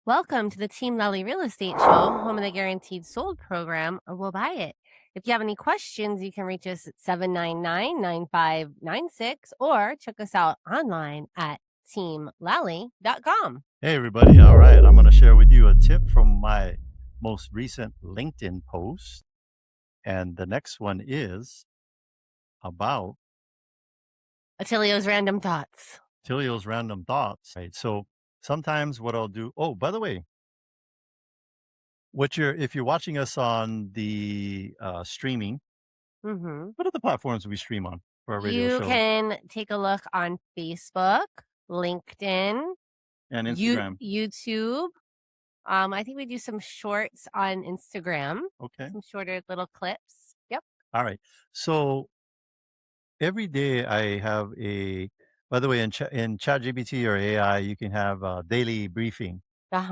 Welcome to the Team Lally Real Estate Show, home of the Guaranteed Sold program, or we'll buy it. If you have any questions, you can reach us at 799-9596 or check us out online at teamlally.com. Hey, everybody. All right. I'm going to share with you a tip from my most recent LinkedIn post. And the next one is about Attilio's Random Thoughts. Tilio's Random Thoughts. Right. So sometimes what I'll do. Oh, by the way, if you're watching us on the streaming, what are the platforms we stream on for our radio show? You can take a look on Facebook, LinkedIn, And Instagram. YouTube. I think we do some shorts on Instagram. Okay. Some shorter little clips. Yep. All right. So every day I have by the way, in ChatGPT or AI, you can have a daily briefing.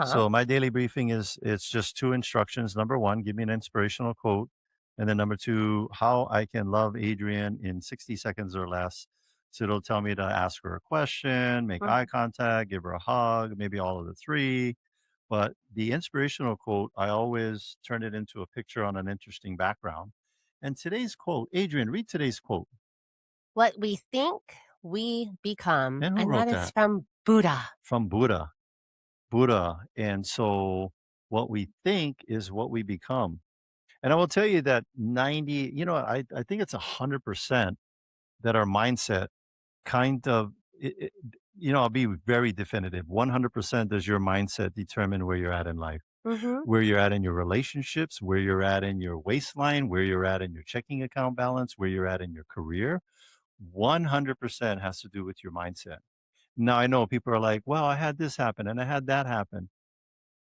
So my daily briefing it's just 2 instructions. Number 1, give me an inspirational quote. And then number 2, how I can love Adrian in 60 seconds or less. So it'll tell me to ask her a question, make eye contact, give her a hug, maybe all of the 3. But the inspirational quote, I always turn it into a picture on an interesting background. And today's quote, Adrian, read today's quote. What we think, we become. And who wrote that that? is from Buddha. From Buddha. And so what we think is what we become. And I will tell you that I think it's 100% that our mindset kind of, I'll be very definitive. 100% does your mindset determine where you're at in life, where you're at in your relationships, where you're at in your waistline, where you're at in your checking account balance, where you're at in your career. 100% has to do with your mindset. Now, I know people are like, well, I had this happen and I had that happen.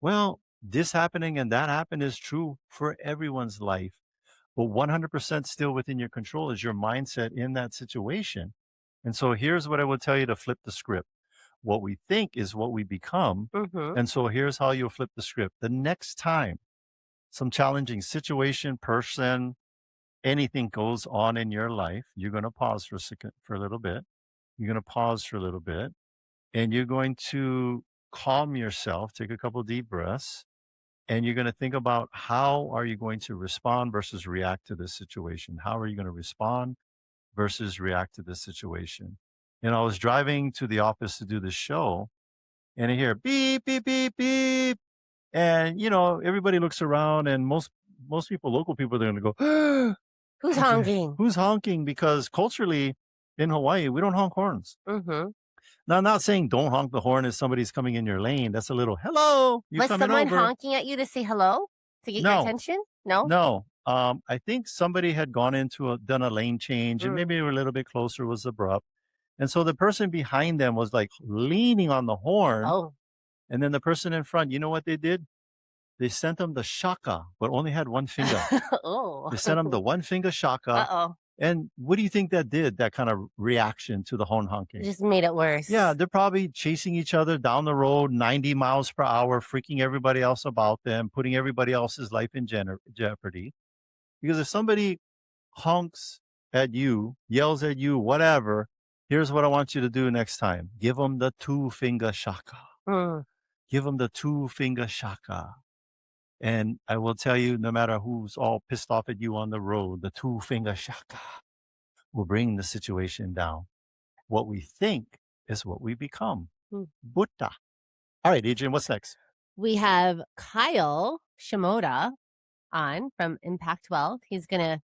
Well, this happening and that happened is true for everyone's life. But 100% still within your control is your mindset in that situation. And so here's what I will tell you to flip the script. What we think is what we become. And so here's how you'll flip the script. The next time some challenging situation, person, anything goes on in your life, you're going to pause for a little bit. You're going to pause for a little bit. And you're going to calm yourself, take a couple of deep breaths, and you're going to think about how are you going to respond versus react to this situation? How are you going to respond versus react to this situation? And I was driving to the office to do this show, and I hear beep, beep, beep, beep. And, everybody looks around, and most people, local people, they're going to go, Who's honking? Who's honking? Because culturally in Hawaii, we don't honk horns. Now, I'm not saying don't honk the horn if somebody's coming in your lane. That's a little, hello, you Was coming someone over? honking at you to say hello? To get your attention? No? No. I think somebody had gone done a lane change, and maybe they were a little bit closer, was abrupt. And so the person behind them was like leaning on the horn. Oh. And then the person in front, you know what they did? They sent them the shaka, but only had one finger. Oh. They sent them the one finger shaka. Uh-oh. And what do you think that did, that kind of reaction to the horn honking? It just made it worse. Yeah, they're probably chasing each other down the road, 90 miles per hour, freaking everybody else about them, putting everybody else's life in jeopardy. Because if somebody honks at you, yells at you, whatever, here's what I want you to do next time. Give them the 2-finger shaka. Give them the 2-finger shaka. And I will tell you, no matter who's all pissed off at you on the road, the 2-finger shaka will bring the situation down. What we think is what we become. Buddha. All right, Adrian, what's next? We have Kyle Shimoda on from Impact Wealth. He's going to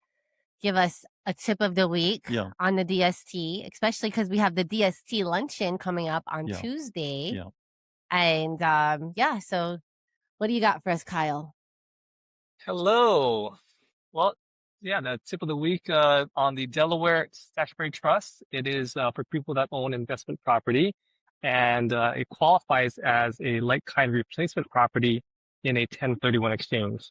give us a tip of the week on the DST, especially because we have the DST luncheon coming up on Tuesday. And so what do you got for us, Kyle? Hello. Well, the tip of the week on the Delaware Statutory Trusts. It is for people that own investment property, and it qualifies as a like-kind replacement property in a 1031 exchange.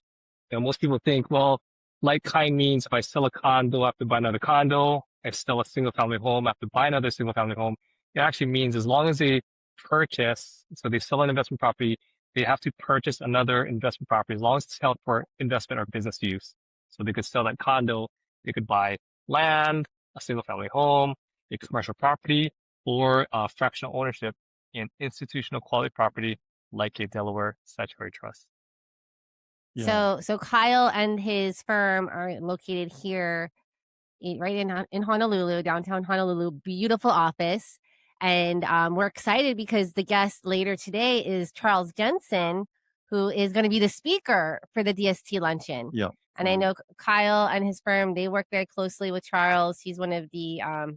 Most people think, well, like-kind means if I sell a condo, I have to buy another condo. If I sell a single-family home, I have to buy another single-family home. It actually means as long as a purchase, so they sell an investment property, they have to purchase another investment property as long as it's held for investment or business use. So they could sell that condo, they could buy land, a single family home, a commercial property, or fractional ownership in institutional quality property like a Delaware Statutory Trust. Yeah. So Kyle and his firm are located here right in Honolulu, downtown Honolulu. Beautiful office. And we're excited because the guest later today is Charles Jensen, who is going to be the speaker for the DST luncheon. Yeah. And I know Kyle and his firm, they work very closely with Charles. He's one of the, I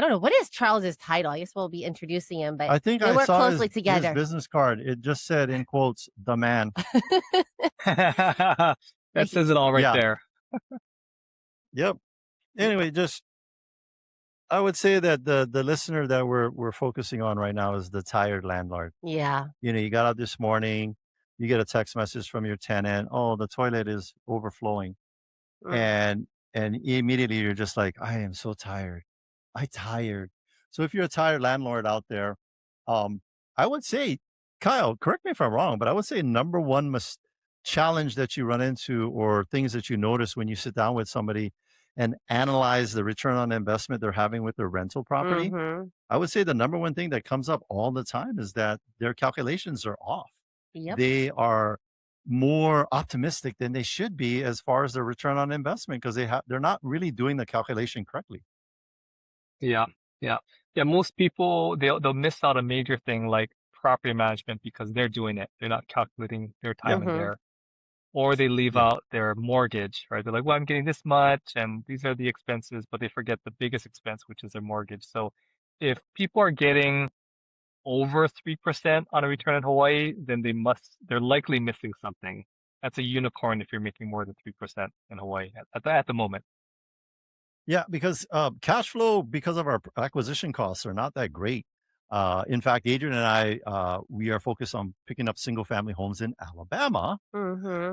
don't know, what is Charles's title? I guess we'll be introducing him, but I think they I work saw closely together. his business card. It just said, in quotes, the man. That says it all right there. Yep. Anyway, I would say that the listener that we're focusing on right now is the tired landlord. Yeah. You got up this morning, you get a text message from your tenant, oh, the toilet is overflowing. And immediately you're just like, I am so tired. I'm tired. So if you're a tired landlord out there, I would say, Kyle, correct me if I'm wrong, but I would say number one challenge that you run into, or things that you notice when you sit down with somebody and analyze the return on investment they're having with their rental property, I would say the number one thing that comes up all the time is that their calculations are off. Yep. They are more optimistic than they should be as far as their return on investment, because they're not really doing the calculation correctly. Yeah. Most people they'll miss out a major thing like property management because they're doing it. They're not calculating their time in there, or they leave out their mortgage. Right? They're like, well, I'm getting this much, and these are the expenses, but they forget the biggest expense, which is their mortgage. So, if people are getting over 3% on a return in Hawaii, then they're likely missing something. That's a unicorn if you're making more than 3% in Hawaii at the moment. Yeah, because cash flow, because of our acquisition costs, are not that great. In fact, Adrian and I, we are focused on picking up single family homes in Alabama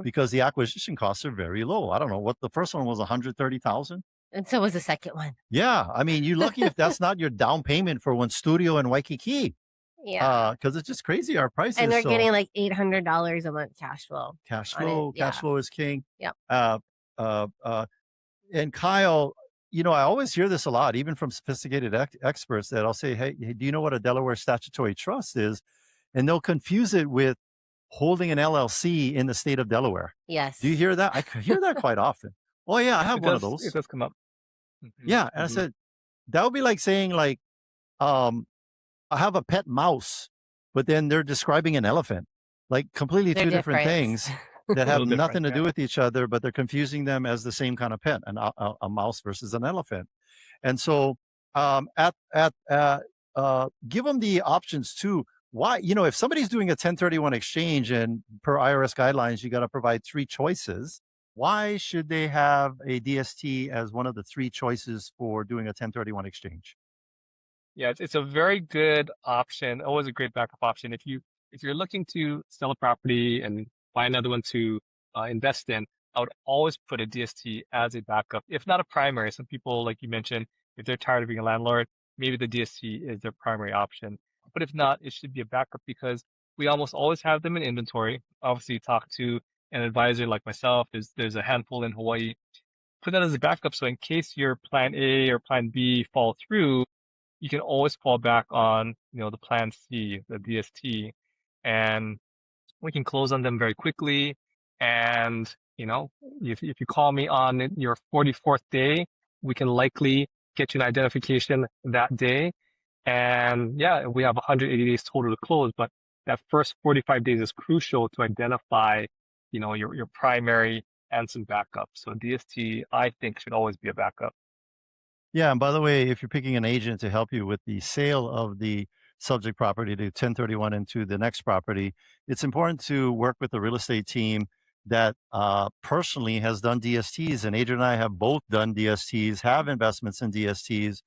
because the acquisition costs are very low. I don't know what the first one was, 130,000. And so was the second one. Yeah, I mean, you're lucky if that's not your down payment for one studio in Waikiki. Yeah, because it's just crazy our prices. And they're getting like $800 a month cash flow. Cash flow is king. Yep. And Kyle, I always hear this a lot, even from sophisticated experts, that I'll say, hey, do you know what a Delaware Statutory Trust is? And they'll confuse it with holding an LLC in the state of Delaware. Yes. Do you hear that? I hear that quite often. Oh, yeah, I have one of those. It does come up. Yeah. And I said, that would be like saying, like, I have a pet mouse, but then they're describing an elephant, like completely two different things that have nothing to do with each other, but they're confusing them as the same kind of pet, a mouse versus an elephant. And so give them the options too. Why, if somebody's doing a 1031 exchange and per IRS guidelines, you got to provide 3 choices. Why should they have a DST as one of the 3 choices for doing a 1031 exchange? Yeah, it's a very good option. Always a great backup option. If you're looking to sell a property and buy another one to invest in, I would always put a DST as a backup, if not a primary. Some people, like you mentioned, if they're tired of being a landlord, maybe the DST is their primary option. But if not, it should be a backup because we almost always have them in inventory. Obviously, talk to an advisor like myself. There's a handful in Hawaii. Put that as a backup, so in case your plan A or plan B fall through, you can always fall back on, the plan C, the DST, and we can close on them very quickly. And, if you call me on your 44th day, we can likely get you an identification that day. And yeah, we have 180 days total to close, but that first 45 days is crucial to identify, your primary and some backup. So DST, I think, should always be a backup. Yeah, and by the way, if you're picking an agent to help you with the sale of the subject property to 1031 into the next property, it's important to work with the real estate team that personally has done DSTs. And Adrian and I have both done DSTs, have investments in DSTs.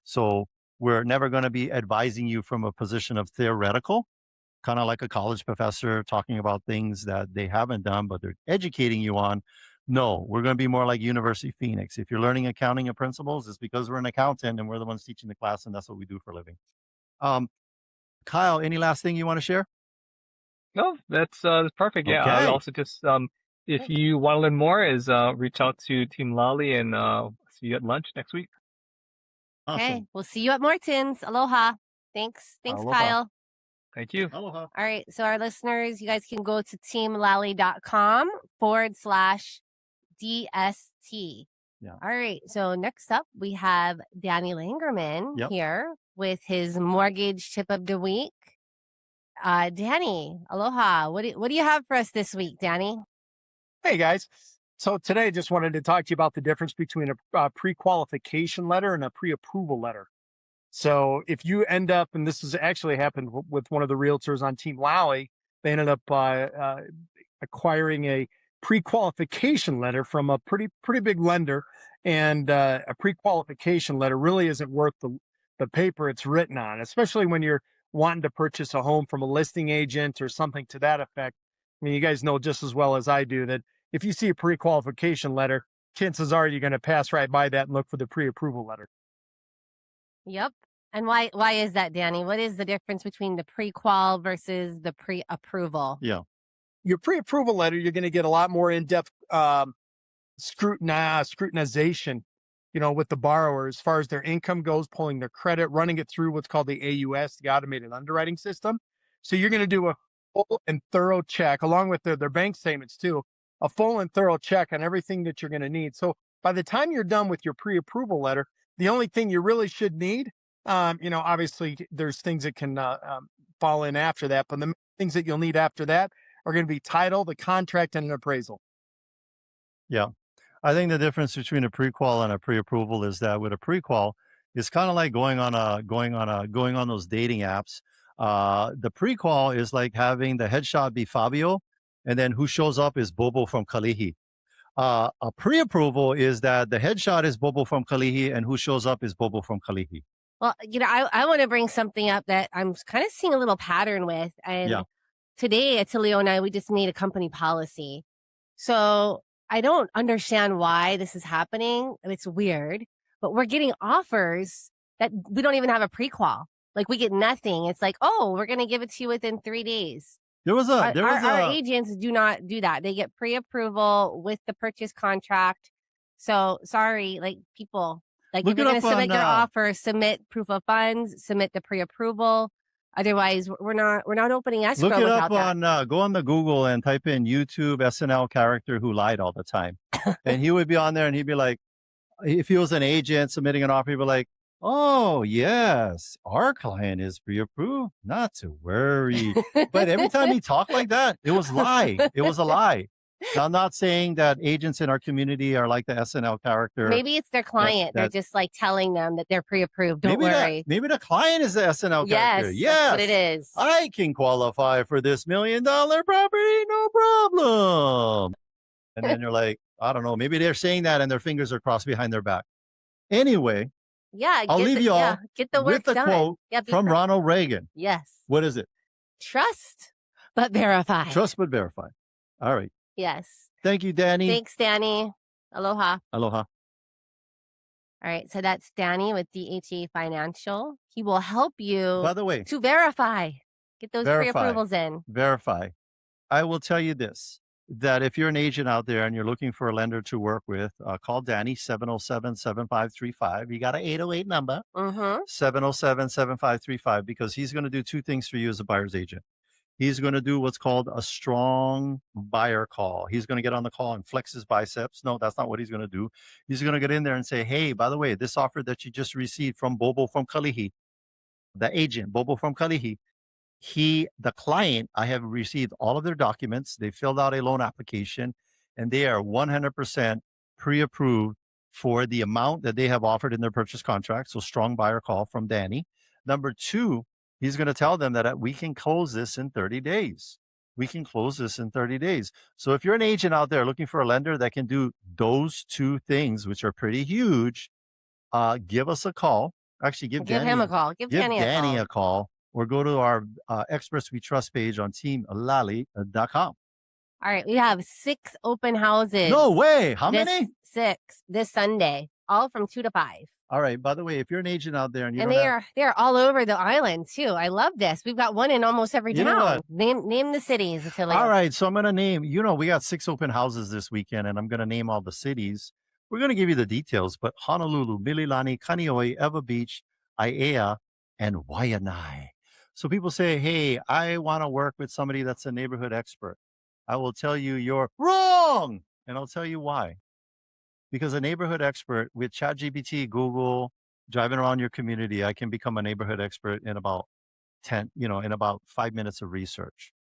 So we're never going to be advising you from a position of theoretical, kind of like a college professor talking about things that they haven't done, but they're educating you on. No, we're going to be more like University of Phoenix. If you're learning accounting and principles, it's because we're an accountant and we're the ones teaching the class, and that's what we do for a living. Kyle, any last thing you want to share? No, that's perfect. Yeah. I'll Okay. also just if you want to learn more, reach out to Team Lally and see you at lunch next week. Okay, Awesome. we'll see you at Morton's. Aloha. Thanks, Aloha. Kyle. Thank you. Aloha. All right, so our listeners, you guys can go to teamlally.com/DST. Yeah. All right, so next up we have Danny Langerman here with his mortgage tip of the week. Danny, aloha. What do you have for us this week, Danny? Hey guys. So today I just wanted to talk to you about the difference between a pre-qualification letter and a pre-approval letter. So if you end up, and this has actually happened with one of the realtors on Team Lally, they ended up acquiring a pre-qualification letter from a pretty big lender, and a pre-qualification letter really isn't worth the paper it's written on, especially when you're wanting to purchase a home from a listing agent or something to that effect. I mean, you guys know just as well as I do that if you see a pre-qualification letter, chances are you're going to pass right by that and look for the pre-approval letter. Yep. And why is that, Danny? What is the difference between the pre-qual versus the pre-approval? Yeah. Your pre-approval letter, you're going to get a lot more in-depth scrutinization, with the borrower as far as their income goes, pulling their credit, running it through what's called the AUS, the automated underwriting system. So you're going to do a full and thorough check along with their bank statements too, a full and thorough check on everything that you're going to need. So by the time you're done with your pre-approval letter, the only thing you really should need, obviously there's things that can fall in after that, but the things that you'll need after that are going to be title, the contract, and an appraisal. Yeah. I think the difference between a pre-qual and a pre-approval is that with a pre-qual, it's kind of like going on those dating apps. The pre-qual is like having the headshot be Fabio, and then who shows up is Bobo from Kalihi. A pre-approval is that the headshot is Bobo from Kalihi, and who shows up is Bobo from Kalihi. Well, I want to bring something up that I'm kind of seeing a little pattern with. And today, Atilio and I, we just made a company policy. So I don't understand why this is happening. It's weird, but we're getting offers that we don't even have a pre-qual. Like we get nothing. It's like, oh, we're going to give it to you within 3 days. Our agents do not do that. They get pre-approval with the purchase contract. So sorry, like people, like if you're going to submit your offer, submit proof of funds, submit the pre-approval. Otherwise, we're not opening escrow. Look it up go on the Google and type in YouTube SNL character who lied all the time. And he would be on there and he'd be like, if he was an agent submitting an offer, he'd be like, oh, yes, our client is pre-approved, not to worry. But every time he talked like that, it was lie. It was a lie. Now, I'm not saying that agents in our community are like the SNL character. Maybe it's their client. They're just like telling them that they're pre-approved. Don't worry. Maybe the client is the SNL character. Yes, that's what it is. I can qualify for this $1 million property, no problem. And then you're like, I don't know. Maybe they're saying that and their fingers are crossed behind their back. Anyway. Yeah, I'll leave you all get the work with the quote from Ronald Reagan. Yes. What is it? Trust, but verify. Trust, but verify. All right. Yes. Thank you, Danny. Thanks, Danny. Aloha. Aloha. All right. So that's Danny with DHA Financial. He will help you, by the way, to verify. Get those pre-approvals in. Verify. I will tell you this, that if you're an agent out there and you're looking for a lender to work with, call Danny, 707-7535. You got an 808 number, 707-7535, because he's going to do two things for you as a buyer's agent. He's going to do what's called a strong buyer call. He's going to get on the call and flex his biceps. No, that's not what he's going to do. He's going to get in there and say, hey, by the way, this offer that you just received from Bobo from Kalihi, the agent, Bobo from Kalihi, the client, I have received all of their documents. They filled out a loan application and they are 100% pre-approved for the amount that they have offered in their purchase contract. So strong buyer call from Danny. Number two, he's going to tell them that we can close this in 30 days. We can close this in 30 days. So if you're an agent out there looking for a lender that can do those two things, which are pretty huge, give us a call. Actually, give him a call. Give Danny a call. Or go to our Experts We Trust page on teamlally.com. All right. We have 6 open houses. No way. How many? 6 this Sunday, all from 2 to 5. All right. By the way, if you're an agent out there and you And don't have, they're all over the island too. I love this. We've got one in almost every You know town. what? Name the cities, Attilio. All right. So I'm going to name, we got 6 open houses this weekend, and I'm going to name all the cities. We're going to give you the details, but Honolulu, Mililani, Kaneohe, Ewa Beach, Aiea, and Waianae. So people say, hey, I want to work with somebody that's a neighborhood expert. I will tell you you're wrong. And I'll tell you why. Because a neighborhood expert with ChatGPT, Google, driving around your community, I can become a neighborhood expert in about 5 minutes of research.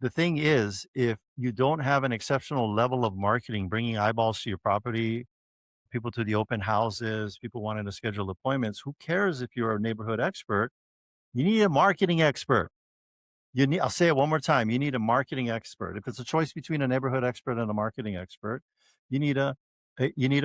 The thing is, if you don't have an exceptional level of marketing, bringing eyeballs to your property, people to the open houses, people wanting to schedule appointments, who cares if you're a neighborhood expert? You need a marketing expert. I'll say it one more time. You need a marketing expert. If it's a choice between a neighborhood expert and a marketing expert, you need a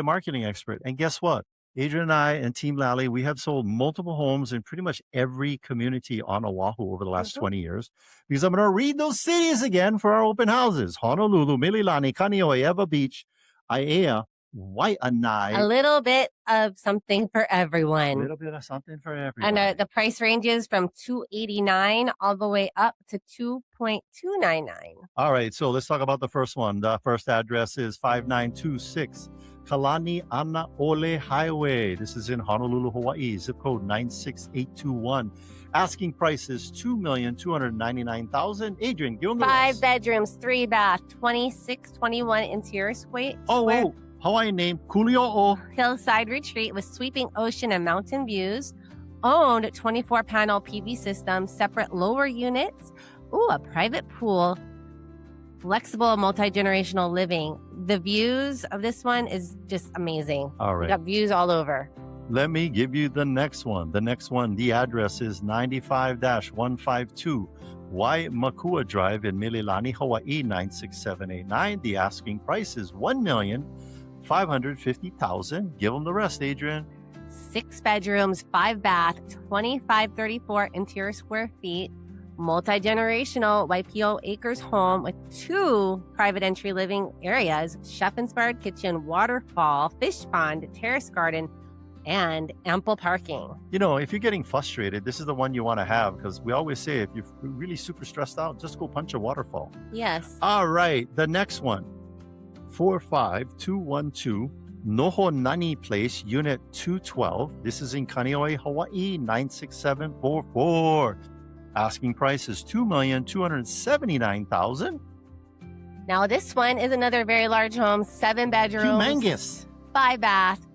marketing expert. And guess what? Adrian and I and Team Lally, we have sold multiple homes in pretty much every community on Oahu over the last 20 years, because I'm going to read those cities again for our open houses. Honolulu, Mililani, Kaneohe, Ewa Beach, Aiea, Waianae. A little bit of something for everyone. A little bit of something for everyone. And the price ranges from $289 all the way up to $2.299. All right, so let's talk about the first one. The first address is 5926 Kalani Ana Ole Highway. This is in Honolulu, Hawaii. Zip code 96821. Asking price is $2,299,000. Adrian, give them the 5 bedrooms, 3 bath, 2621 interior suite. Oh, Hawaiian name, Kuli'o'o. Hillside retreat with sweeping ocean and mountain views. Owned 24-panel PV system, separate lower units. Ooh, a private pool. Flexible multi-generational living. The views of this one is just amazing. All right. We got views all over. Let me give you the next one. The address is 95-152 Waimakua Drive in Mililani, Hawaii, 96789. The asking price is $1,550,000. Give them the rest, Adrian. 6 bedrooms, 5 bath, 2534 interior square feet. Multi-generational YPO Acres home with 2 private entry living areas, chef-inspired kitchen, waterfall, fish pond, terrace garden, and ample parking. If you're getting frustrated, this is the one you want to have, because we always say if you're really super stressed out, just go punch a waterfall. Yes. All right, the next one, 45212 Nohonani Place, Unit 212. This is in Kaneohe, Hawaii, 96744. Asking price is $2,279,000. Now this one is another very large home, 7 bedrooms. Humongous. 5 bath,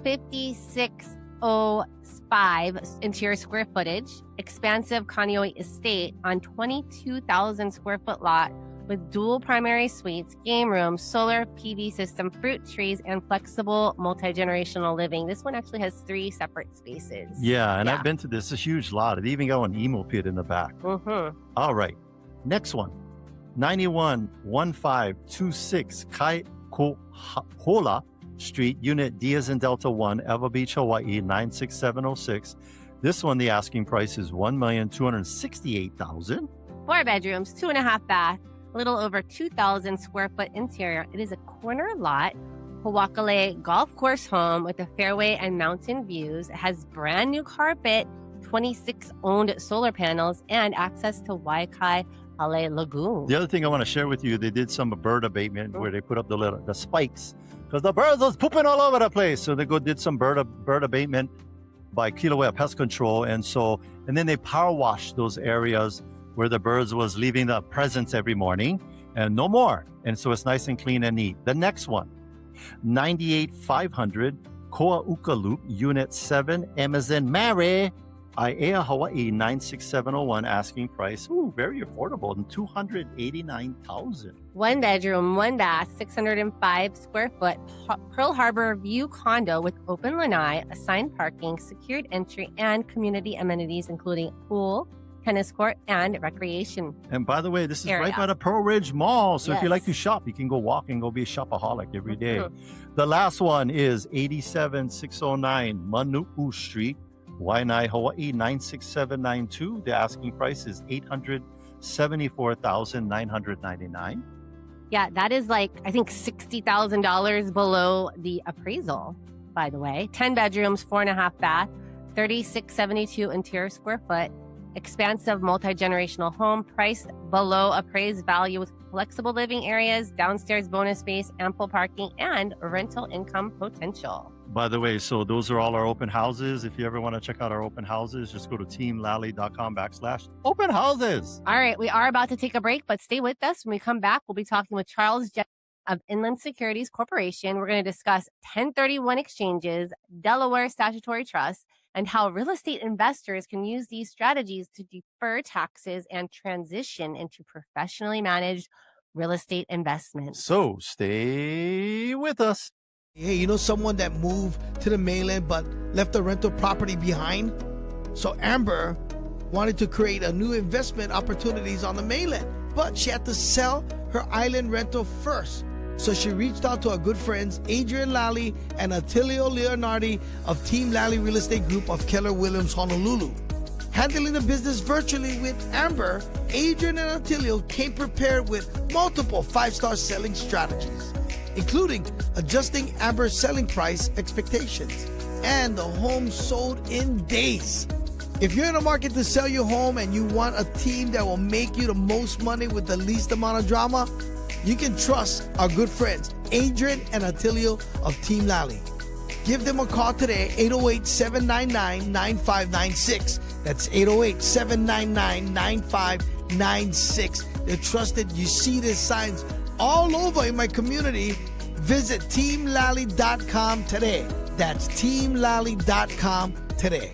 5605 interior square footage, expansive Kaneohe estate on 22,000 square foot lot with dual primary suites, game room, solar PV system, fruit trees, and flexible multi-generational living. This one actually has 3 separate spaces. Yeah, and I've been to this. It's a huge lot. It even got an emo pit in the back. Mm-hmm. All right, next one, 911526 Kaikohola Street, Unit D as in Delta 1, Ewa Beach, Hawaii, 96706. This one, the asking price is $1,268,000. 4 bedrooms, 2.5 bath, a little over 2,000 square foot interior. It is a corner lot, Hawakale golf course home with a fairway and mountain views. It has brand new carpet, 26 owned solar panels, and access to Waikai Ale Lagoon. The other thing I want to share with you, they did some bird abatement where they put up the spikes because the birds was pooping all over the place. So they did some bird abatement by Kilauea Pest Control, and then they power washed those areas where the birds was leaving the presents every morning, and no more. And so it's nice and clean and neat. The next one, 98500 Koa'uka Loop, Unit 7, Amazon Mare, Aiea, Hawaii, 96701. Asking price, very affordable, and $289,000. 1 bedroom, 1 bath, 605 square foot Pearl Harbor View condo with open lanai, assigned parking, secured entry, and community amenities including pool, tennis court, and recreation. And by the way, this is area. right by the Pearl Ridge Mall. So if you like to Yes. shop, you can go walk and go be a shopaholic every day. The last one is 87609 Manu'u Street, Waianae, Hawaii, 96792. The asking price is $874,999. Yeah, that is like, I think $60,000 below the appraisal. by the way. 10 bedrooms, 4.5 bath, 3672 interior square foot. Expansive multi-generational home priced below appraised value with flexible living areas, downstairs bonus space, ample parking, and rental income potential. By the way, so those are all our open houses. If you ever want to check out our open houses, just go to teamlally.com/open houses. All right, we are about to take a break, but stay with us. When we come back, we'll be talking with Charles Jensen of Inland Securities Corporation. We're going to discuss 1031 exchanges, Delaware Statutory Trusts, and how real estate investors can use these strategies to defer taxes and transition into professionally managed real estate investments. So stay with us. Hey, you know someone that moved to the mainland but left the rental property behind? So Amber wanted to create a new investment opportunities on the mainland, but she had to sell her island rental first. So she reached out to our good friends Adrian Lally and Attilio Leonardi of Team Lally Real Estate Group of Keller Williams, Honolulu. Handling the business virtually with Amber, Adrian and Attilio came prepared with multiple 5-star selling strategies, including adjusting Amber's selling price expectations, and the home sold in days. If you're in the market to sell your home and you want a team that will make you the most money with the least amount of drama, you can trust our good friends, Adrian and Attilio of Team Lally. Give them a call today, 808-799-9596. That's 808-799-9596. They're trusted. You see their signs all over in my community. Visit teamlally.com today. That's teamlally.com today.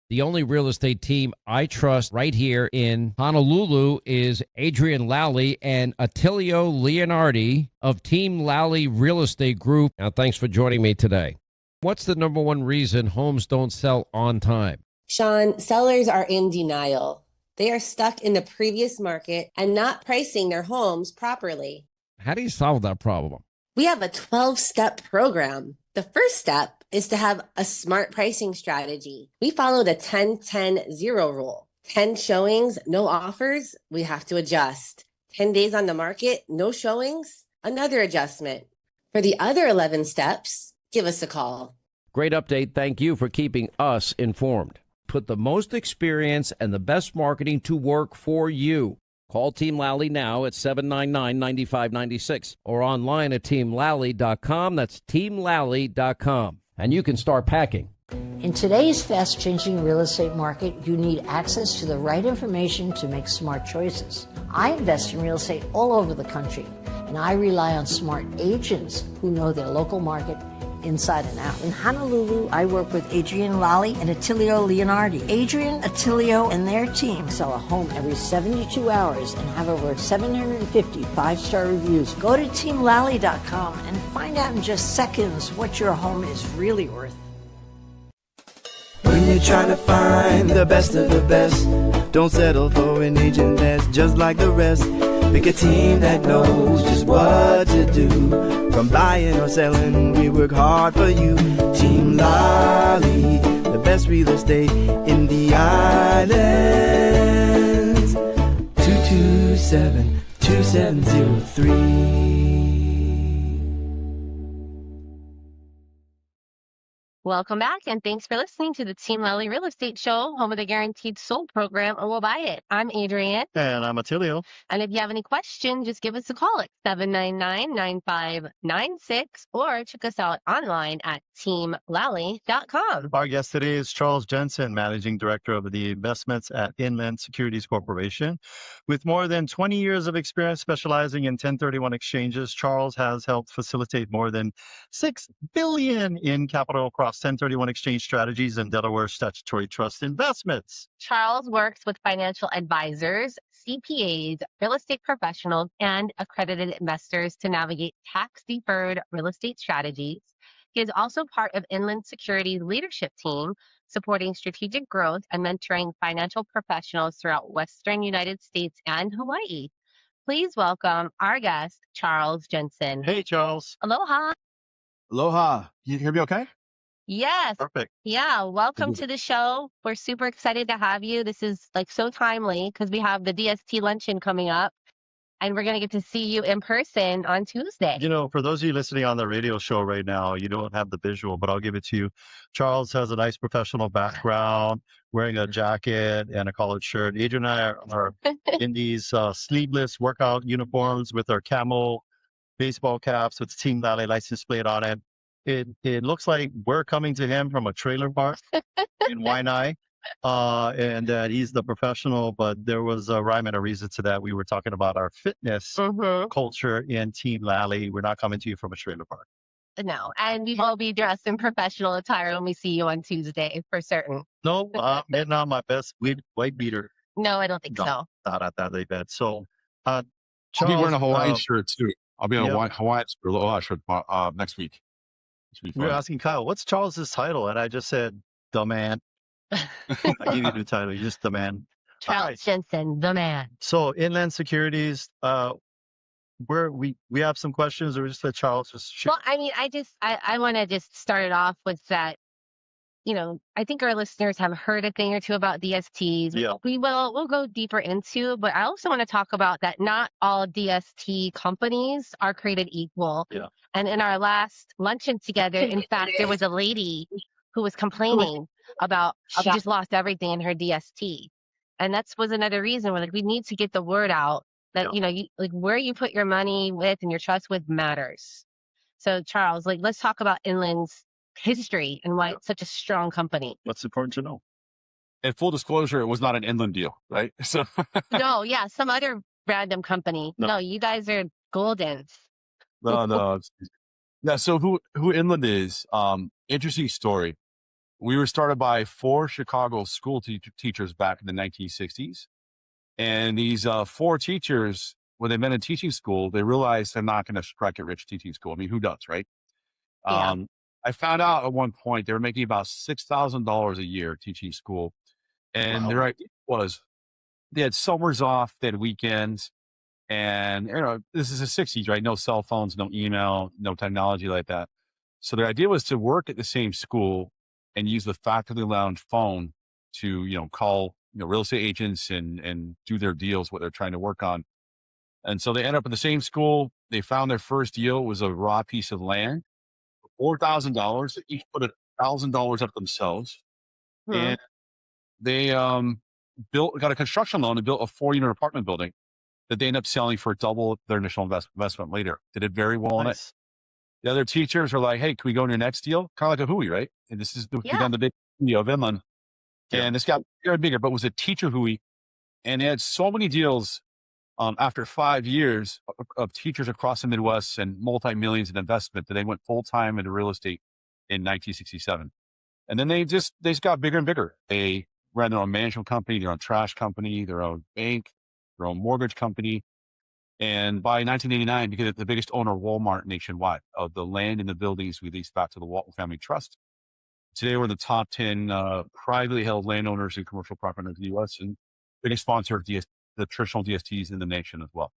The only real estate team I trust right here in Honolulu is Adrian Lally and Attilio Leonardi of Team Lally Real Estate Group. Now, thanks for joining me today. What's the number one reason homes don't sell on time? Sean, sellers are in denial. They are stuck in the previous market and not pricing their homes properly. How do you solve that problem? We have a 12-step program. The first step is to have a smart pricing strategy. We follow the 10-10-0 rule. 10 showings, no offers, we have to adjust. 10 days on the market, no showings, another adjustment. For the other 11 steps, give us a call. Great update. Thank you for keeping us informed. Put the most experience and the best marketing to work for you. Call Team Lally now at 799-9596 or online at teamlally.com. That's teamlally.com. And you can start packing. In today's fast-changing real estate market, you need access to the right information to make smart choices. I invest in real estate all over the country, and I rely on smart agents who know their local market inside and out. In Honolulu, I work with Adrian Lally and Attilio Leonardi. Adrian, Attilio, and their team sell a home every 72 hours and have over 750 5-star reviews. Go to teamlally.com and find out in just seconds what your home is really worth. When you're trying to find the best of the best, don't settle for an agent that's just like the rest. Pick a team that knows just what to do. From buying or selling, we work hard for you. Team Lally, the best real estate in the islands. 227-2703. Welcome back, and thanks for listening to the Team Lally Real Estate Show, home of the Guaranteed Sold program, or we'll buy it. I'm Adrienne. And I'm Attilio. And if you have any questions, just give us a call at 799-9596 or check us out online at teamlally.com. Our guest today is Charles Jensen, Managing Director of the Investments at Inland Securities Corporation. With more than 20 years of experience specializing in 1031 exchanges, Charles has helped facilitate more than $6 billion in capital across 1031 exchange strategies and Delaware Statutory Trust investments. Charles works with financial advisors, CPAs, real estate professionals, and accredited investors to navigate tax-deferred real estate strategies. He is also part of Inland Securities leadership team, supporting strategic growth and mentoring financial professionals throughout Western United States and Hawaii. Please welcome our guest, Charles Jensen. Hey, Charles. Aloha. Aloha. You hear me okay? Yes. Perfect. Yeah. Welcome to the show. We're super excited to have you. This is like so timely because we have the DST luncheon coming up. and we're going to get to see you in person on Tuesday. You know, for those of you listening on the radio show right now, you don't have the visual, but I'll give it to you. Charles has a nice professional background, wearing a jacket and a collared shirt. Adrian and I are in these sleeveless workout uniforms with our camel baseball caps with Team Lally license plate on it. It looks like we're coming to him from a trailer park in Waianae. And that he's the professional, but there was a rhyme and a reason to that. We were talking about our fitness culture in Team Lally. We're not coming to you from a trailer park. No, and we will be dressed in professional attire when we see you on Tuesday, for certain. No, I'm hitting on my best white beater. No, I don't think so. Not at that event. So, Charles, I'll be wearing a Hawaiian shirt too. I'll be in a Hawaiian shirt next week. We were asking Kyle, what's Charles's title? And I just said, the man. I give you the title. You're just the man. Charles Jensen, the man. So Inland Securities, we have some questions, or just let Charles just share. Well, I mean, I want to just start it off with that. You know, I think our listeners have heard a thing or two about DSTs. Yeah. We'll go deeper into, but I also want to talk about that not all DST companies are created equal. Yeah. And in our last luncheon together, in fact, there was a lady who was complaining about she just lost everything in her DST. And was another reason where we need to get the word out that, where you put your money with and your trust with matters. So Charles, let's talk about Inland's history and why it's such a strong company. What's important to know? And full disclosure, it was not an Inland deal, right? So no, some other random company. No, you guys are golden. No. Yeah. So who Inland is? Interesting story. We were started by 4 Chicago school teachers back in the 1960s. And these 4 teachers, when they met in teaching school, they realized they're not going to strike it rich teaching school. I mean, who does, right? Yeah. I found out at one point they were making about $6,000 a year teaching school. And their idea was they had summers off, they had weekends. And, this is the 60s, right? No cell phones, no email, no technology like that. So their idea was to work at the same school and use the faculty lounge phone to, call, real estate agents and do their deals, what they're trying to work on. And so they ended up in the same school. They found their first deal was a raw piece of land, $4,000. They each put $1,000 up themselves. And they got a construction loan and built a 4-unit apartment building that they ended up selling for double their initial investment later. They did very well on it. The other teachers are like, hey, can we go in your next deal? Kind of like a Hui, right? And this is become the big deal of Inland. And this got bigger and bigger, but it was a teacher Hui. And they had so many deals after 5 years of teachers across the Midwest and multi-millions in investment that they went full-time into real estate in 1967. And then they just got bigger and bigger. They ran their own management company, their own trash company, their own bank, their own mortgage company. And by 1989, became the biggest owner of Walmart nationwide of the land and the buildings we leased back to the Walton Family Trust. Today, we're in the top 10 privately held landowners in commercial property in the U.S. and biggest sponsor of the traditional DSTs in the nation as well.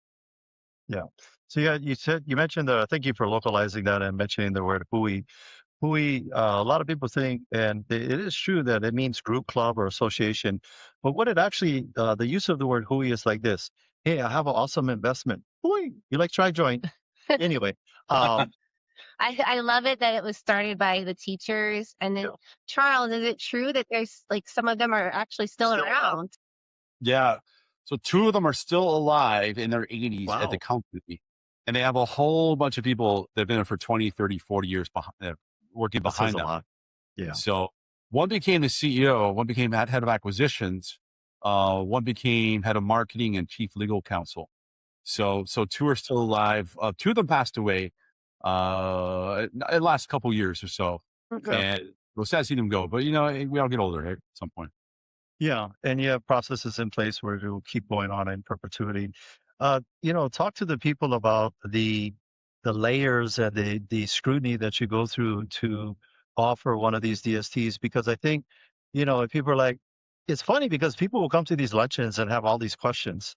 Yeah. So you mentioned thank you for localizing that and mentioning the word Hui. Hui, a lot of people think, and it is true that it means group, club, or association. But what it actually, the use of the word Hui is like this. Hey, I have an awesome investment. Hui, you like try join? Anyway. I love it that it was started by the teachers. And then, Charles, is it true that there's some of them are actually still around? Yeah. So 2 of them are still alive in their 80s at the company. And they have a whole bunch of people that have been there for 20, 30, 40 years working behind them. Yeah. So one became the CEO, one became head of acquisitions, one became head of marketing and chief legal counsel. So 2 are still alive. 2 of them passed away in the last couple years or so. Okay. And it was sad to see them go, but we all get older, right, at some point. Yeah. And you have processes in place where it will keep going on in perpetuity. Talk to the people about the layers and the scrutiny that you go through to offer one of these DSTs, because I think, if people are like, it's funny because people will come to these luncheons and have all these questions.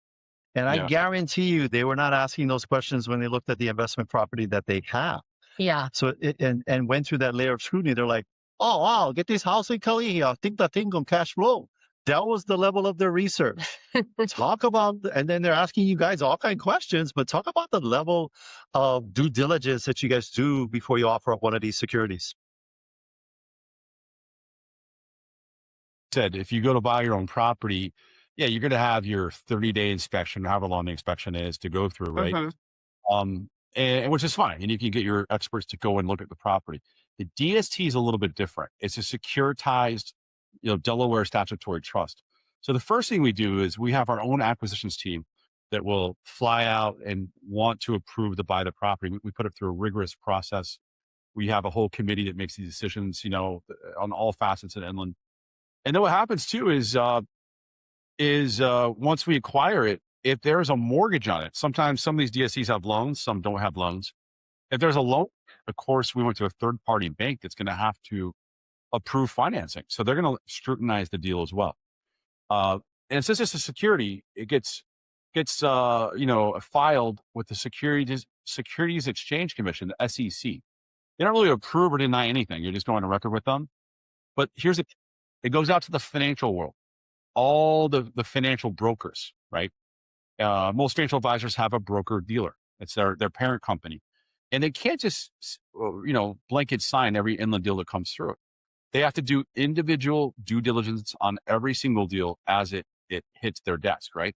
And I guarantee you they were not asking those questions when they looked at the investment property that they have. Yeah. So and went through that layer of scrutiny. They're like, oh, wow, get this house in Kali. I think that thing on cash flow. That was the level of their research. Talk about, and then they're asking you guys all kind of questions, but talk about the level of due diligence that you guys do before you offer up one of these securities. Said, if you go to buy your own property, yeah, you're going to have your 30-day inspection, however long the inspection is to go through, right? And which is fine. And you can get your experts to go and look at the property. The DST is a little bit different. It's a securitized, Delaware Statutory Trust. So the first thing we do is we have our own acquisitions team that will fly out and want to approve to buy the property. We put it through a rigorous process. We have a whole committee that makes these decisions, on all facets of Inland. And then what happens too is once we acquire it, if there's a mortgage on it, sometimes some of these DSCs have loans, some don't have loans. If there's a loan, of course, we went to a third-party bank that's going to have to approve financing. So they're going to scrutinize the deal as well. And since it's a security, it gets filed with the Securities Exchange Commission, the SEC. They don't really approve or deny anything. You're just going on record with them. But it goes out to the financial world, all the financial brokers, right? Most financial advisors have a broker dealer. It's their parent company. And they can't just, blanket sign every Inland deal that comes through. They have to do individual due diligence on every single deal as it hits their desk, right?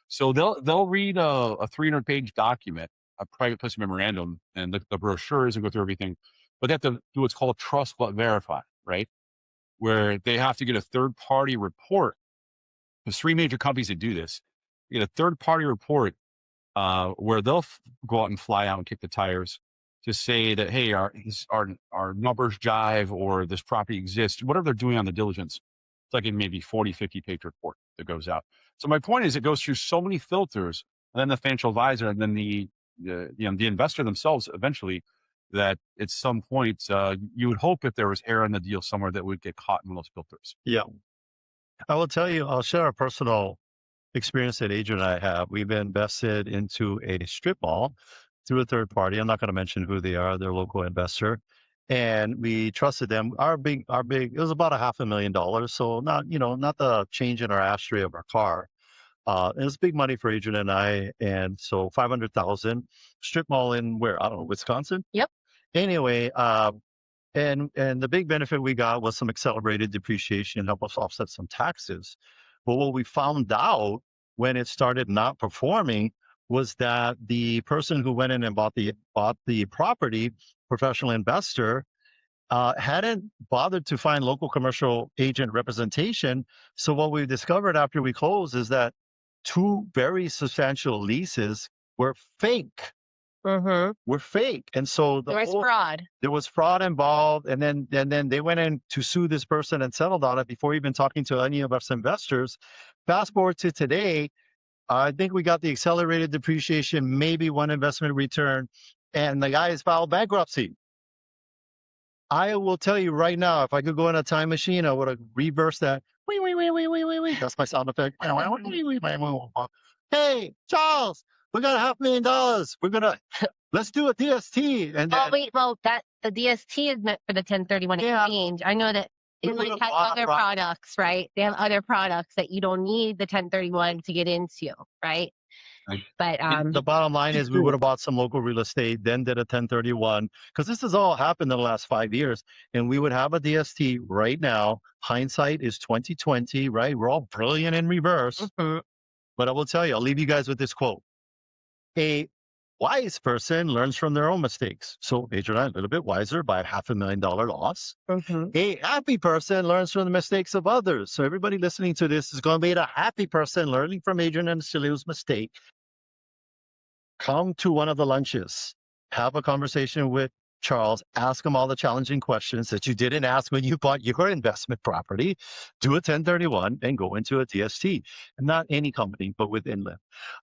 So they'll read a 300-page document, a private placement memorandum, and the brochures and go through everything. But they have to do what's called trust but verify, right? Where they have to get a third-party report. There's 3 major companies that do this. You get a third-party report where they'll go out and fly out and kick the tires to say that, hey, our numbers jive or this property exists, whatever they're doing on the diligence. It's like a maybe 40, 50-page report that goes out. So my point is it goes through so many filters, and then the financial advisor, and then the investor themselves eventually, that at some point you would hope if there was error in the deal somewhere that would get caught in those filters. Yeah. I will tell you, I'll share a personal experience that Adrian and I have. We've invested into a strip mall through a third party. I'm not going to mention who they are. They're a local investor. And we trusted them. Our big, it was about $500,000. So not the change in our ashtray of our car. It was big money for Adrian and I. And so $500,000 strip mall in where? I don't know, Wisconsin? Yep. Anyway, and the big benefit we got was some accelerated depreciation and help us offset some taxes. But what we found out when it started not performing was that the person who went in and bought the property, professional investor, hadn't bothered to find local commercial agent representation. So what we discovered after we closed is that 2 very substantial leases were fake. Were fake. And so there was fraud. There was fraud involved. And then they went in to sue this person and settled on it before even talking to any of us investors. Fast forward to today, I think we got the accelerated depreciation, maybe one investment return, and the guy has filed bankruptcy. I will tell you right now, if I could go in a time machine, I would have reversed that. That's my sound effect. Hey, Charles, we got $500,000. We're gonna let's do a DST. And that the DST is meant for the 1031 exchange. I know that Inland has other products, right? They have other products that you don't need the 1031 to get into, right? But the bottom line is we would have bought some local real estate, then did a 1031, because this has all happened in the last 5 years, and we would have a DST right now. Hindsight is 2020, right? We're all brilliant in reverse. But I will tell you, I'll leave you guys with this quote. A wise person learns from their own mistakes. So Adrian and I, a little bit wiser by a $500,000 loss. A happy person learns from the mistakes of others. So everybody listening to this is going to be a happy person learning from Adrian and Celia's mistake. Come to one of the lunches. Have a conversation with Charles. Ask him all the challenging questions that you didn't ask when you bought your investment property. Do a 1031 and go into a DST. Not any company, but with Inland.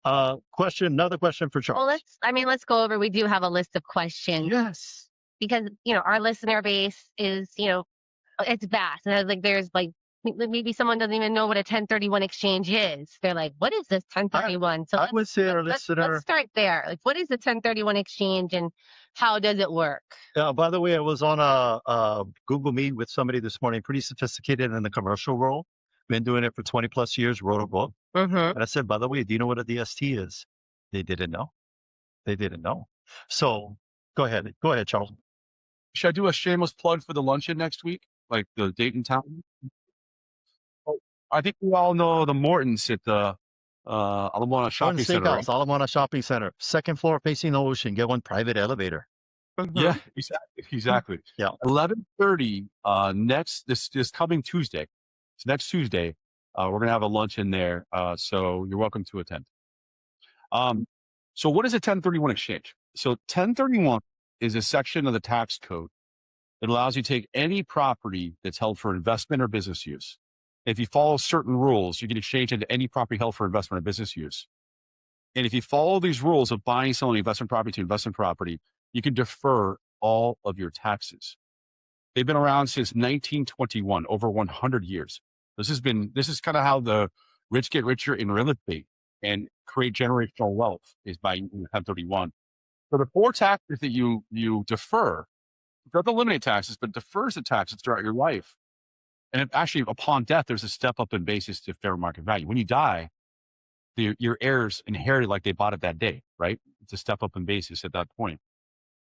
Another question for Charles. Well, let's go over. We do have a list of questions. Yes. Because, our listener base is, it's vast. And there's maybe someone doesn't even know what a 1031 exchange is. They're like, what is this 1031? So I would say our listener. Let's start there. What is the 1031 exchange and how does it work? By the way, I was on a Google Meet with somebody this morning, pretty sophisticated in the commercial world. been doing it for 20 plus years, wrote a book. And I said, by the way, do you know what a DST is? They didn't know. They didn't know. So go ahead. Go ahead, Charles. Should I do a shameless plug for the luncheon next week? Like the date and time? Oh, I think we all know the Mortons at the Alamona Shopping Center, right? Alamona Shopping Center. Second floor facing the ocean. Get one private elevator. Yeah, exactly. Yeah. 11:30 this coming Tuesday. It's next Tuesday. We're gonna have a luncheon there. So you're welcome to attend. So what is a 1031 exchange? So 1031 is a section of the tax code that allows you to take any property that's held for investment or business use. If you follow certain rules, you can exchange into any property held for investment or business use. And if you follow these rules of buying, selling investment property to investment property, you can defer all of your taxes. They've been around since 1921, over 100 years. This is kind of how the rich get richer in real estate and create generational wealth, is by using 1031. So the 4 taxes that you defer, it doesn't eliminate taxes, but defers the taxes throughout your life. And actually, upon death, there's a step up in basis to fair market value. When you die, your heirs inherit like they bought it that day, right? It's a step up in basis at that point.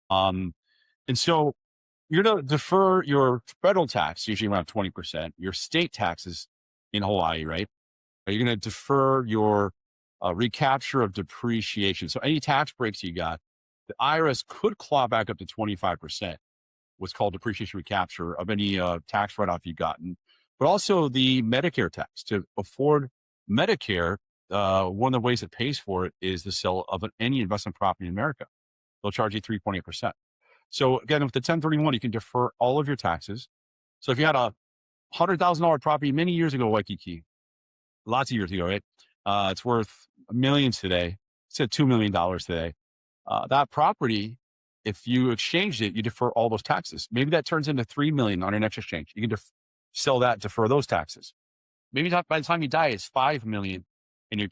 And so you're going to defer your federal tax, usually around 20%, your state taxes in Hawaii, right? You're going to defer your recapture of depreciation. So any tax breaks you got, the IRS could claw back up to 25%, what's called depreciation recapture of any tax write-off you've gotten. But also the Medicare tax. To afford Medicare, one of the ways it pays for it is the sale of any investment property in America. They'll charge you 3.8%. So again, with the 1031, you can defer all of your taxes. So if you had a $100,000 property many years ago, Waikiki, lots of years ago, right? It's worth millions today. It's at $2 million today. That property, if you exchanged it, you defer all those taxes. Maybe that turns into $3 million on your next exchange. You can sell that, defer those taxes. Maybe by the time you die, it's $5 million, and your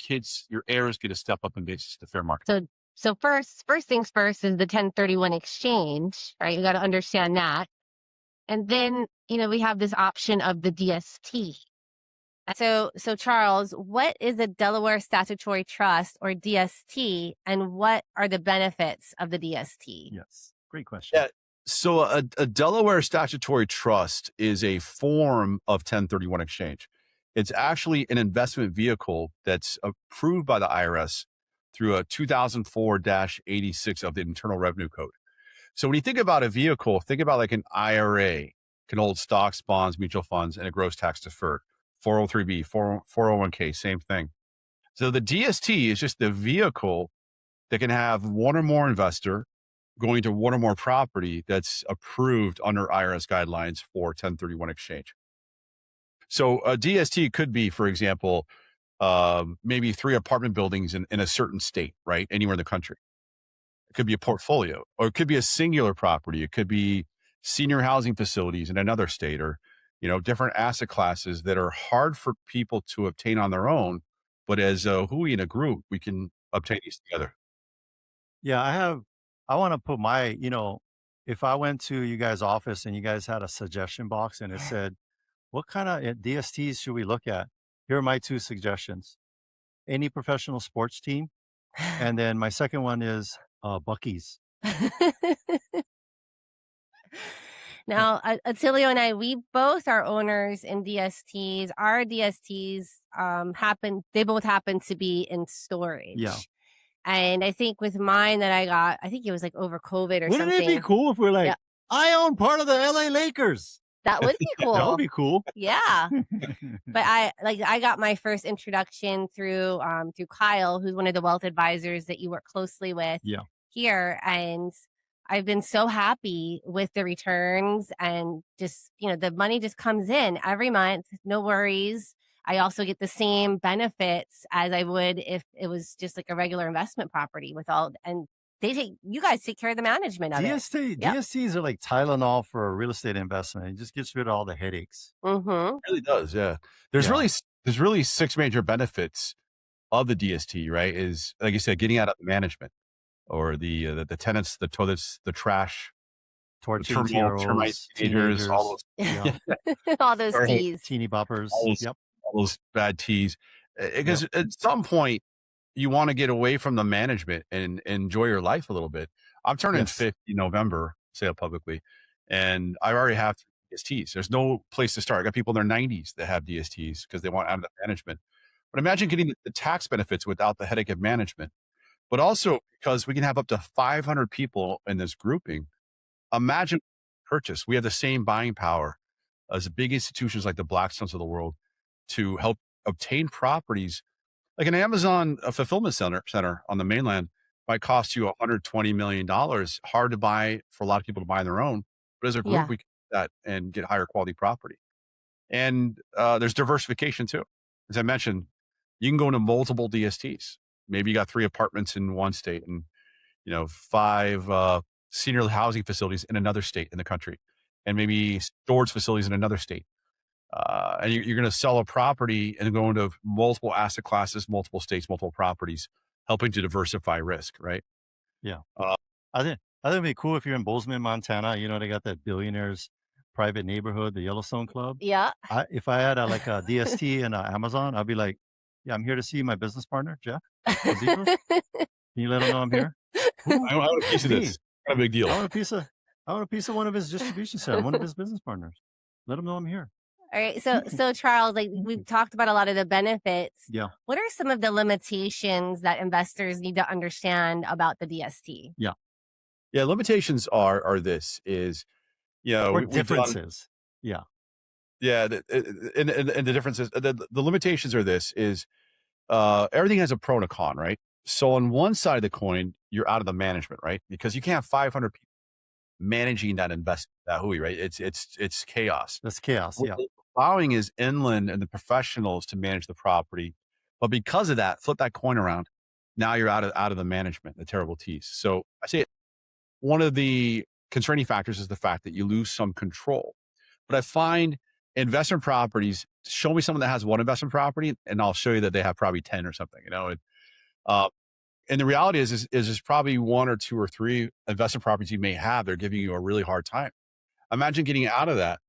heirs get a step up in basis to fair market. So first things first is the 1031 exchange, right? You got to understand that. And then, we have this option of the DST. So Charles, what is a Delaware Statutory Trust, or DST, and what are the benefits of the DST? Yes, great question. Yeah. So a Delaware Statutory Trust is a form of 1031 exchange. It's actually an investment vehicle that's approved by the IRS through a 2004-86 of the Internal Revenue Code. So when you think about a vehicle, think about like an IRA, can hold stocks, bonds, mutual funds, and a gross tax deferred. 403B, 401k, same thing. So the DST is just the vehicle that can have one or more investor going to one or more property that's approved under IRS guidelines for 1031 exchange. So a DST could be, for example, maybe 3 apartment buildings in a certain state, right? Anywhere in the country. It could be a portfolio, or it could be a singular property. It could be senior housing facilities in another state, or different asset classes that are hard for people to obtain on their own. But as Hui in a group, we can obtain these together. Yeah, I want to put my, if I went to you guys' office and you guys had a suggestion box and it said, what kind of DSTs should we look at? Here are my 2 suggestions. Any professional sports team. And then my second one is Buc-ee's. Now, Attilio and I, we both are owners in DSTs. Our DSTs they both happen to be in storage. Yeah. And I think with mine that I got, I think it was like over COVID or something. Wouldn't it be cool if we're like, yeah, I own part of the LA Lakers? That would be cool. That would be cool. Yeah. But I got my first introduction through Kyle, who's one of the wealth advisors that you work closely with here. And I've been so happy with the returns, and just, the money just comes in every month. No worries. I also get the same benefits as I would if it was just like a regular investment property and you guys take care of the management of it. DSTs are like Tylenol for a real estate investment. It just gets rid of all the headaches. Mm-hmm. It really does. Yeah. There's really 6 major benefits of the DST, right? Is, like you said, getting out of the management, or the tenants, the toilets, the trash, termites, teenagers, all those, all those T's, teeny boppers. All those bad teas. Because at some point, you want to get away from the management and enjoy your life a little bit. I'm turning 50 in November, say it publicly, and I already have DSTs. There's no place to start. I got people in their 90s that have DSTs because they want out of the management. But imagine getting the tax benefits without the headache of management. But also because we can have up to 500 people in this grouping. Imagine purchase. We have the same buying power as big institutions like the Blackstones of the world to help obtain properties. Like an Amazon fulfillment center on the mainland might cost you $120 million. Hard to buy for a lot of people to buy on their own. But as a group, we can do that and get higher quality property. And there's diversification too. As I mentioned, you can go into multiple DSTs. Maybe you got 3 apartments in one state and 5 senior housing facilities in another state in the country, and maybe storage facilities in another state. And you're going to sell a property and go into multiple asset classes, multiple states, multiple properties, helping to diversify risk, right? Yeah. I think it'd be cool if you're in Bozeman, Montana. They got that billionaires private neighborhood, the Yellowstone Club. Yeah. If I had a DST and Amazon, I'd be like, yeah, I'm here to see my business partner, Jeff. Can you let him know I'm here? I want a piece of this. Not a big deal. I want a piece of one of his distribution centers, one of his business partners. Let him know I'm here. All right. So Charles, we've talked about a lot of the benefits. Yeah. What are some of the limitations that investors need to understand about the DST? Yeah. Yeah. Limitations are this is, or differences. Yeah. Yeah. And the differences, the limitations are this is, everything has a pro and a con, right? So on one side of the coin, you're out of the management, right? Because you can't have 500 people managing that investment, that hui, right? It's chaos. That's chaos. Yeah. Allowing is Inland and the professionals to manage the property. But because of that, flip that coin around. Now you're out of the management, the terrible teas. So I say one of the constraining factors is the fact that you lose some control. But I find investment properties, show me someone that has one investment property and I'll show you that they have probably 10 or something, and the reality is there's probably 1 or 2 or 3 investment properties you may have. They're giving you a really hard time. Imagine getting out of that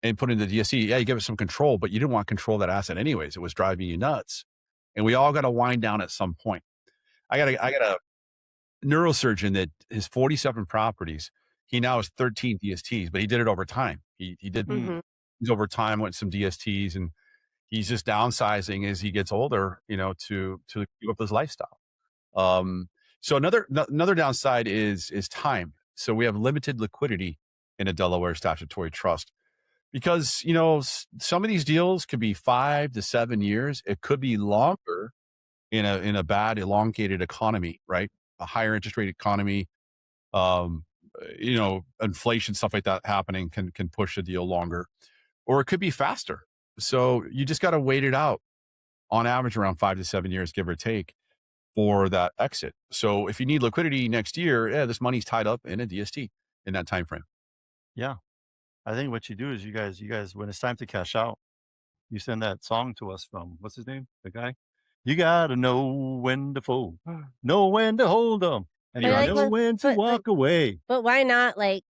and putting the DSC. Yeah, you give it some control, but you didn't want to control that asset anyways. It was driving you nuts. And we all got to wind down at some point. I got a neurosurgeon that his 47 properties, he now has 13 DSTs, but he did it over time. He did things over time, went some DSTs, and he's just downsizing as he gets older, to keep up his lifestyle. So another downside is time. So we have limited liquidity in a Delaware Statutory Trust because, some of these deals could be 5 to 7 years. It could be longer in a bad elongated economy, right? A higher interest rate economy, inflation, stuff like that happening can push a deal longer, or it could be faster. So you just got to wait it out on average around 5 to 7 years, give or take, for that exit. So if you need liquidity next year, this money's tied up in a DST in that time frame. Yeah. I think what you do is you guys, when it's time to cash out, you send that song to us from, what's his name? The guy? You got to know when to fold, know when to hold them, and know when to walk away. But why not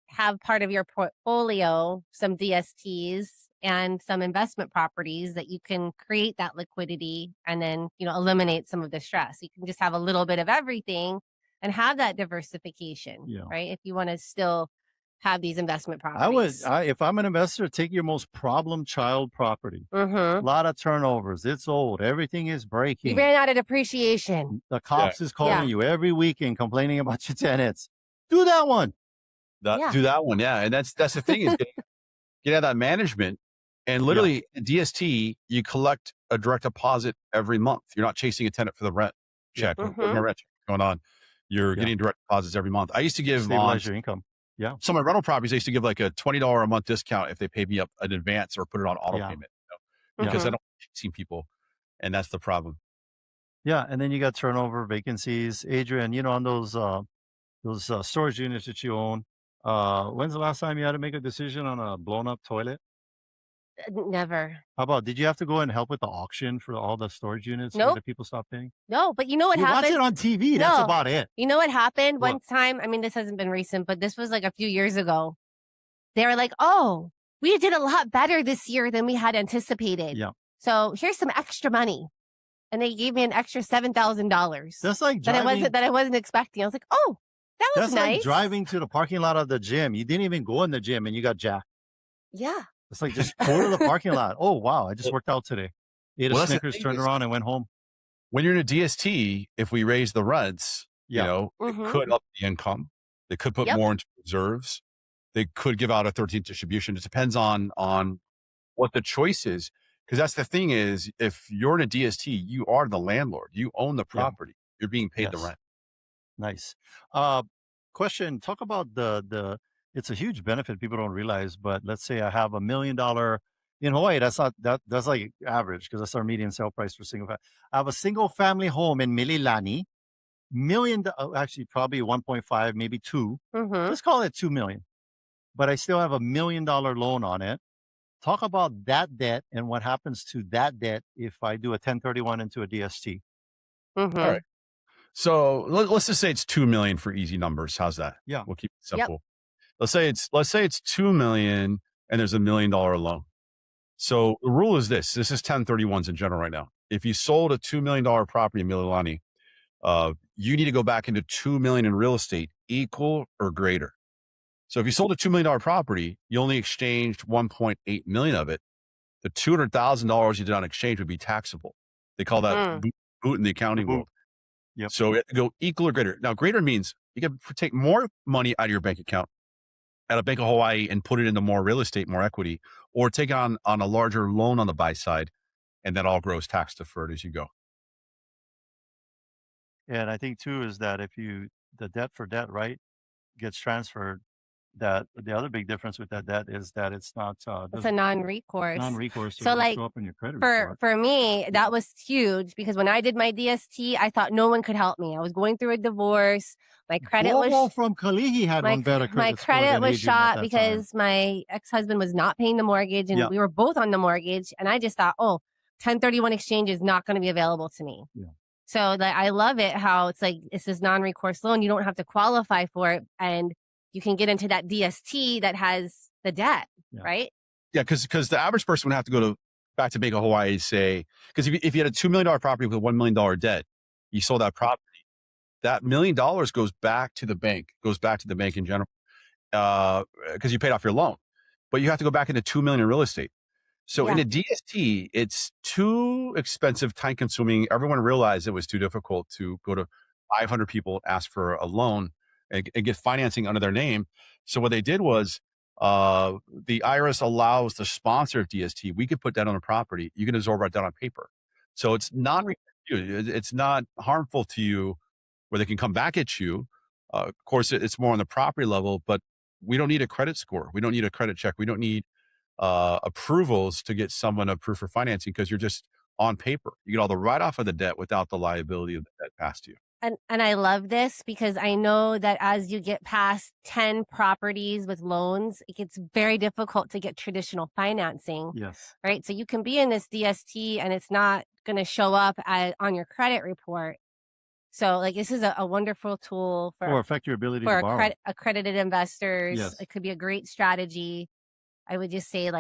have part of your portfolio, some DSTs and some investment properties that you can create that liquidity and then, eliminate some of the stress. You can just have a little bit of everything and have that diversification, right? If you want to still have these investment properties. If I'm an investor, take your most problem child property. A lot of turnovers. It's old. Everything is breaking. You ran out of depreciation. The cops is calling you every weekend complaining about your tenants. Do that one. Do that one. Yeah. And that's the thing is get out of that management. And literally, DST, you collect a direct deposit every month. You're not chasing a tenant for the rent check. There's no rent check going on. You're getting direct deposits every month. I used to give your income. Yeah. Some of my rental properties, I used to give like a $20 a month discount if they pay me up in advance or put it on auto payment. Because I don't see people, and that's the problem. Yeah, and then you got turnover, vacancies. Adrian, on those storage units that you own, when's the last time you had to make a decision on a blown up toilet? Never. How about, did you have to go and help with the auction for all the storage units? Nope. Where the people stop paying? No, but you know what you happened? You watch it on TV. That's about it. You know what happened? One time, this hasn't been recent, but this was like a few years ago. They were like, oh, we did a lot better this year than we had anticipated. Yeah. So here's some extra money. And they gave me an extra $7,000. That's like driving, that I wasn't expecting. I was like, oh, that was that's nice. like driving to the parking lot of the gym. You didn't even go in the gym and you got jacked. Yeah. It's like just go to the parking lot. Oh, wow. I just worked out today. Ate a Snickers, turned around and went home. When you're in a DST, if we raise the rents, you know, it could up the income. They could put more into reserves. They could give out a 13th distribution. It depends on what the choice is. Because that's the thing is, if you're in a DST, you are the landlord. You own the property. You're being paid the rent. Nice. Question, talk about it's a huge benefit people don't realize, but let's say I have $1 million in Hawaii. That's like average because that's our median sale price for single family. I have a single family home in Mililani, actually probably 1.5, maybe 2. Let's call it 2 million. But I still have $1 million loan on it. Talk about that debt and what happens to that debt if I do a 1031 into a DST. All right. So let's just say it's 2 million for easy numbers. How's that? Yeah. We'll keep it simple. Let's say it's 2 million and there's $1 million loan. So the rule is this is 1031s in general right now. If you sold a $2 million property in Mililani, you need to go back into 2 million in real estate, equal or greater. So if you sold a $2 million property, you only exchanged 1.8 million of it. The $200,000 you did on exchange would be taxable. They call that boot in the accounting world. Yep. So it go equal or greater. Now, greater means you can take more money out of your bank account at a Bank of Hawaii and put it into more real estate, more equity, or take on a larger loan on the buy side, and that all grows tax deferred as you go. And I think too is that if the debt for debt, right, gets transferred, that the other big difference with that debt is that it's not it's a non-recourse. So like show up in your credit report. For me, that was huge because when I did my DST, I thought no one could help me. I was going through a divorce. My credit was from Kalihi had one better credit. My credit was shot because my ex-husband was not paying the mortgage and we were both on the mortgage. And I just thought, 1031 exchange is not going to be available to me. Yeah. So I love it how it's like it's this non-recourse loan. You don't have to qualify for it, and you can get into that DST that has the debt, right? Yeah, because the average person would have to go back to Bank of Hawaii, say, because if you had a $2 million property with a $1 million debt, you sold that property, that $1 million goes back to the bank, in general, because you paid off your loan. But you have to go back into $2 million in real estate. So in a DST, it's too expensive, time consuming. Everyone realized it was too difficult to go to 500 people, ask for a loan and get financing under their name. So what they did was the IRS allows the sponsor of DST. We could put that on a property. You can absorb right down on paper. So it's not harmful to you where they can come back at you. Of course, it's more on the property level, but we don't need a credit score. We don't need a credit check. We don't need approvals to get someone approved for financing because you're just on paper. You get all the write-off of the debt without the liability of the debt passed to you. And I love this because I know that as you get past 10 properties with loans, it gets very difficult to get traditional financing. Yes. Right. So you can be in this DST and it's not going to show up on your credit report. So this is a wonderful tool or affect your ability to borrow. Accredited investors. Yes. It could be a great strategy. I would just say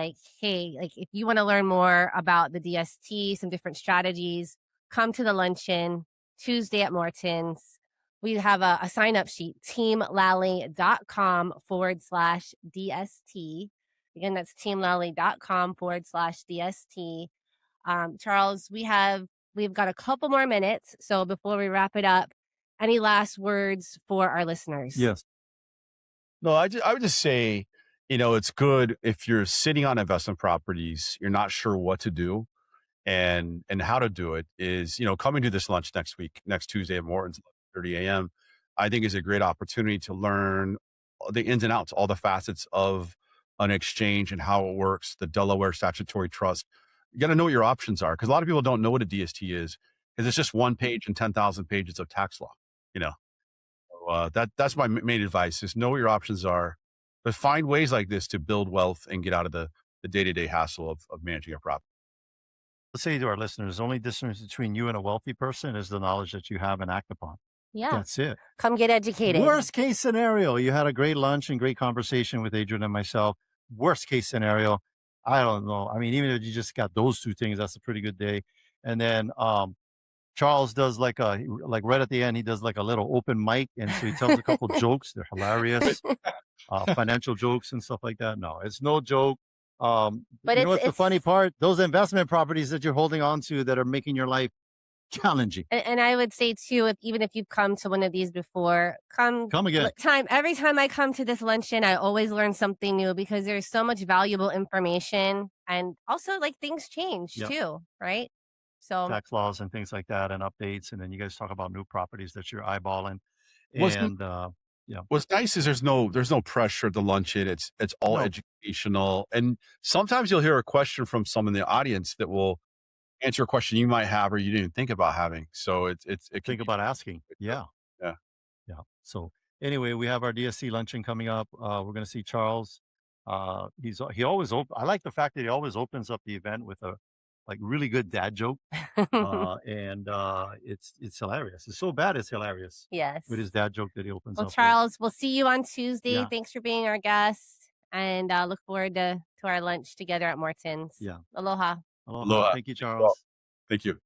hey, if you want to learn more about the DST, some different strategies, come to the luncheon Tuesday at Morton's. We have a sign-up sheet, teamlally.com/DST. Again, that's teamlally.com/DST. Charles, we've got a couple more minutes. So before we wrap it up, any last words for our listeners? Yes. No, I would just say, it's good if you're sitting on investment properties, you're not sure what to do and how to do it is, coming to this lunch next Tuesday at Morton's, 11:30 a.m., I think is a great opportunity to learn the ins and outs, all the facets of an exchange and how it works, the Delaware Statutory Trust. You got to know what your options are because a lot of people don't know what a DST is because it's just one page and 10,000 pages of tax law, So, that's my main advice is know what your options are, but find ways like this to build wealth and get out of the day-to-day hassle of managing a property. Let's say to our listeners, the only difference between you and a wealthy person is the knowledge that you have and act upon. Yeah. That's it. Come get educated. Worst case scenario, you had a great lunch and great conversation with Adrian and myself. Worst case scenario, I don't know. I mean, even if you just got those two things, that's a pretty good day. And then Charles does like right at the end, he does like a little open mic, and so he tells a couple jokes. They're hilarious, financial jokes and stuff like that. No, it's no joke. But you know what's the funny part? Those investment properties that you're holding on to that are making your life challenging. And I would say too, even if you've come to one of these before, come again. Every time I come to this luncheon, I always learn something new because there's so much valuable information, and also like things change too, right? So tax laws and things like that, and updates, and then you guys talk about new properties that you're eyeballing. And what's nice is there's no pressure at the luncheon. It's all educational, and sometimes you'll hear a question from someone in the audience that will answer a question you might have or you didn't think about having. So it think about asking. Yeah. So anyway, we have our DST luncheon coming up. We're going to see Charles. He always I like the fact that he always opens up the event with a really good dad joke. And it's hilarious. It's so bad it's hilarious. Yes. With his dad joke that he opens up. Well, Charles, we'll see you on Tuesday. Thanks for being our guest, and look forward to our lunch together at Morton's. Yeah. Aloha. Aloha. Thank you, Charles. Thank you.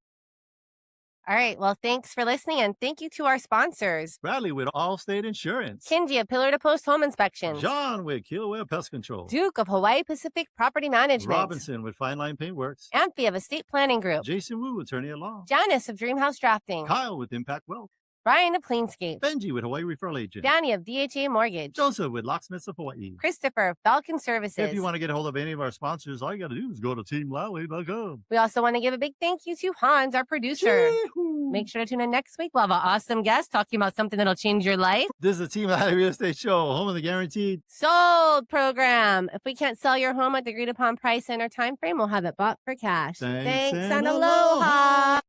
All right. Well, thanks for listening, and thank you to our sponsors. Bradley with Allstate Insurance. Kinji of Pillar to Post Home Inspections. John with Kilauea Pest Control. Duke of Hawaii Pacific Property Management. Robinson with Fine Line Paintworks. Amphi of Estate Planning Group. Jason Wu, attorney at law. Janice of Dreamhouse Drafting. Kyle with Impact Wealth. Brian of Planescape. Benji with Hawaii Referral Agent. Danny of DHA Mortgage. Joseph with Locksmiths of Hawaii. Christopher of Falcon Services. If you want to get a hold of any of our sponsors, all you got to do is go to teamlally.com. We also want to give a big thank you to Hans, our producer. Yee-hoo. Make sure to tune in next week. We'll have an awesome guest talking about something that'll change your life. This is the Team Lally Real Estate Show, home of the guaranteed sold program. If we can't sell your home at the agreed upon price and or time frame, we'll have it bought for cash. Thanks and aloha.